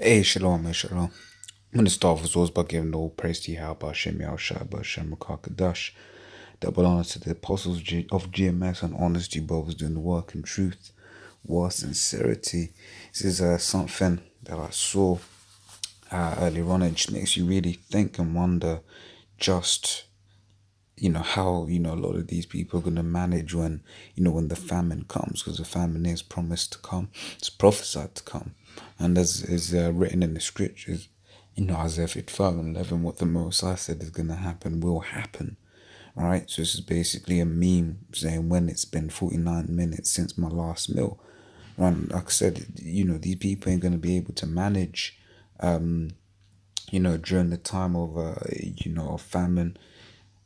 Hey, shalom. I'm going to start off as always by giving all praise to Yahweh, Hashem, Yahushua, Hashem, Rakakadash. Double honor to the apostles of GMS and honesty, brothers doing the work in truth, war, sincerity. This is something that I saw earlier on. It just makes you really think and wonder just how a lot of these people are going to manage when when the famine comes, because the famine is promised to come, it's prophesied to come, and as is written in the scriptures, Isaiah 55:11, what the Most High said is going to happen will happen. All right, so this is basically a meme saying when it's been 49 minutes since my last meal. And like I said, these people ain't going to be able to manage during the time of of famine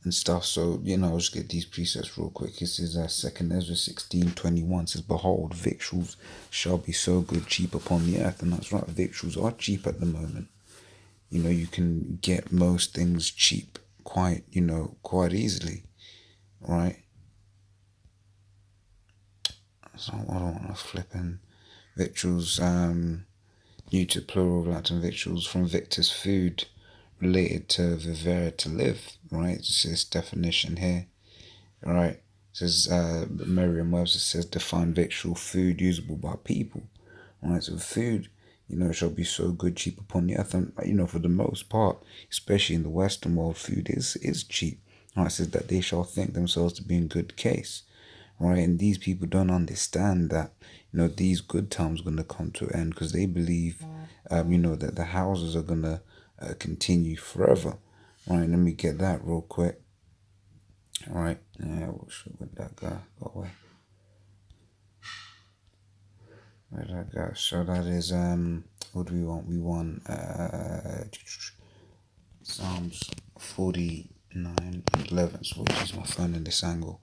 and stuff. So, I'll just get these precepts real quick. This is 2nd Ezra 16:21. Says, behold, victuals shall be so good cheap upon the earth. And that's right, victuals are cheap at the moment. You can get most things cheap quite easily, right? So I don't want to flip in victuals, new to plural Latin victuals from Victor's food, related to vivere, to live, right? It's this definition here, right? It says, Merriam-Webster says, define victual, food usable by people, right? So food, shall be so good cheap upon the earth. And, for the most part, especially in the Western world, food is cheap. Right? It says that they shall think themselves to be in good case, right? And these people don't understand that, these good times are going to come to an end, because they believe, that the houses are going to continue forever, right? Let me get that real quick. All right, yeah, where'd that guy go away? Where'd that go? So that is what do we want? We want Psalms 49:11. So we'll use my phone in this angle.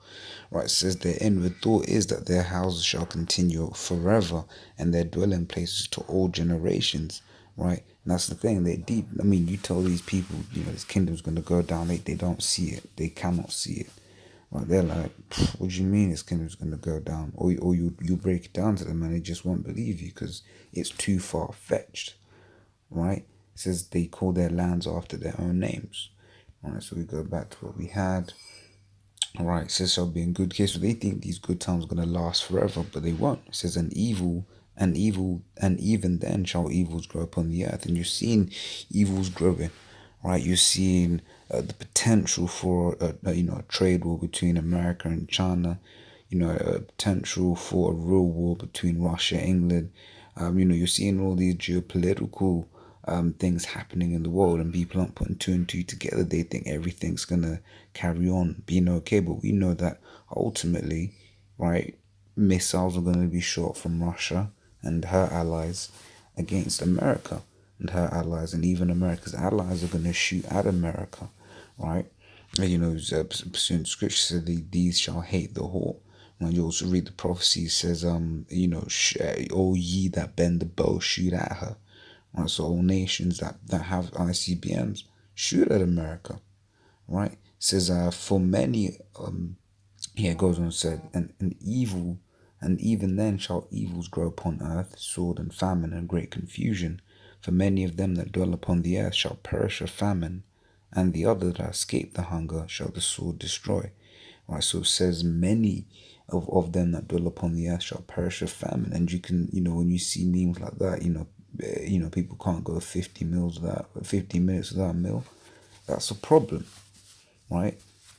Right, it says their inward thought is that their houses shall continue forever, and their dwelling places to all generations. Right, and that's the thing. They're deep. I mean, you tell these people, this kingdom's gonna go down. They don't see it. They cannot see it. Right, they're like, what do you mean this kingdom's gonna go down? Or you break it down to them and they just won't believe you because it's too far fetched. Right? It says they call their lands after their own names. Alright, so we go back to what we had. Alright, it says shall be in good case. So they think these good times are gonna last forever, but they won't. It says and even then shall evils grow upon the earth. And you're seeing evils growing, right? You're seeing the potential for a trade war between America and China, a potential for a real war between Russia and England. You're seeing all these geopolitical things happening in the world, and people aren't putting two and two together. They think everything's gonna carry on being okay, but we know that ultimately, right, missiles are gonna be shot from Russia and her allies against America and her allies, and even America's allies are gonna shoot at America, right? Pursuant scripture says these shall hate the whore. When you also read the prophecy, it says, all ye that bend the bow, shoot at her. Right, so all nations that have ICBMs shoot at America, right? It says, for many, it goes on and said, and evil, and even then shall evils grow upon earth, sword and famine and great confusion. For many of them that dwell upon the earth shall perish of famine, and the other that escape the hunger shall the sword destroy. Right, so it says many of them that dwell upon the earth shall perish of famine. And you can, when you see memes like that, people can't go 50 minutes without a meal. That's a problem, right?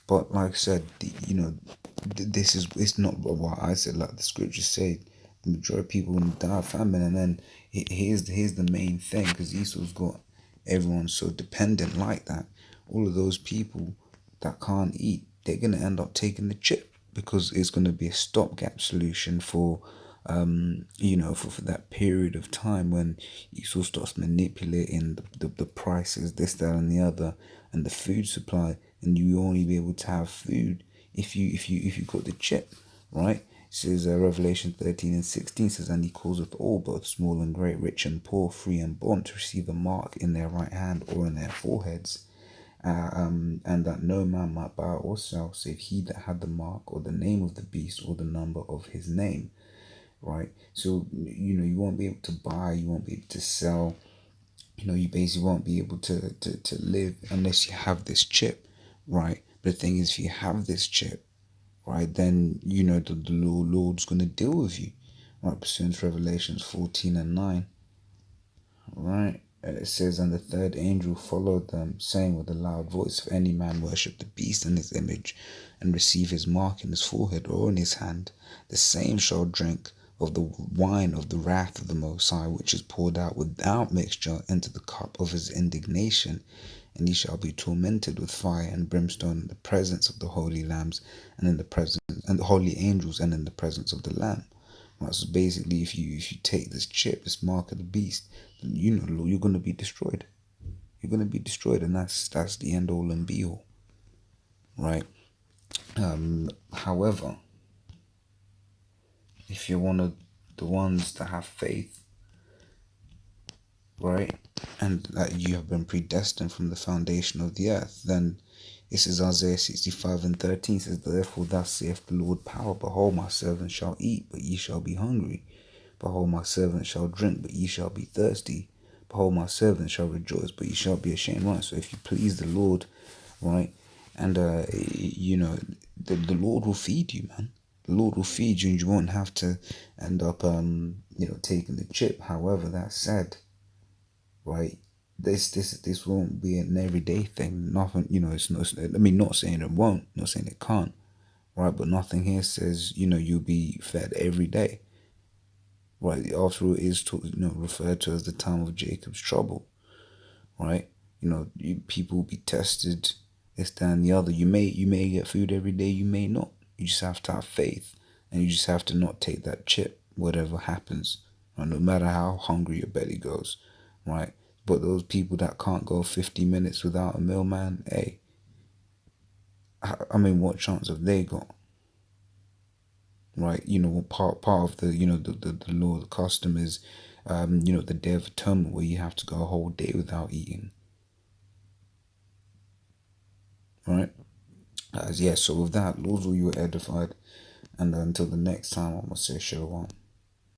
But like I said, it's not what I said. Like the scriptures say, the majority of people will die of famine. And then here's the main thing, because Esau's got everyone so dependent like that. All of those people that can't eat, they're gonna end up taking the chip, because it's gonna be a stopgap solution for for that period of time when Esau starts manipulating the prices, this, that, and the other, and the food supply, and you only be able to have food if you got the chip, right? It says Revelation 13:16 says, and he causeth all, both small and great, rich and poor, free and bond, to receive a mark in their right hand or in their foreheads, and that no man might buy or sell save he that had the mark or the name of the beast or the number of his name. Right, so you won't be able to buy, you won't be able to sell, you basically won't be able to live unless you have this chip, right? But the thing is, if you have this chip, right, then the Lord's gonna deal with you, right? Pursuant to Revelations 14:9, right? And it says, and the third angel followed them, saying with a loud voice, if any man worship the beast and his image, and receive his mark in his forehead or in his hand, the same shall drink of the wine of the wrath of the Most High, which is poured out without mixture into the cup of his indignation, and he shall be tormented with fire and brimstone in the presence of the holy lambs, and in the presence and the holy angels, and in the presence of the Lamb. Right, so basically, if you take this chip, this mark of the beast, then you're gonna be destroyed. You're gonna be destroyed, and that's the end all and be all, right? However, if you're one of the ones that have faith, right, and that you have been predestined from the foundation of the earth, then this is Isaiah 65:13 says, therefore thus saith the Lord power, behold, my servant shall eat, but ye shall be hungry. Behold, my servant shall drink, but ye shall be thirsty. Behold, my servant shall rejoice, but ye shall be ashamed. Right? So if you please the Lord, right, and the Lord will feed you, man. The Lord will feed you, and you won't have to end up taking the chip. However, that said, right, this won't be an everyday thing. Nothing, it's not. I mean, not saying it won't, not saying it can't, right? But nothing here says you'll be fed every day. Right, after all, it is referred to as the time of Jacob's trouble, right? People will be tested, this, that, and the other. You may get food every day, you may not. You just have to have faith, and you just have to not take that chip, whatever happens, right? No matter how hungry your belly goes, right? But those people that can't go 50 minutes without a meal, man, hey, I mean, what chance have they got? Right, part of the the law, the custom is the Day of Atonement, where you have to go a whole day without eating. Right, yeah. So with that, Lord, you were edified, and until the next time, I'm gonna say shalom.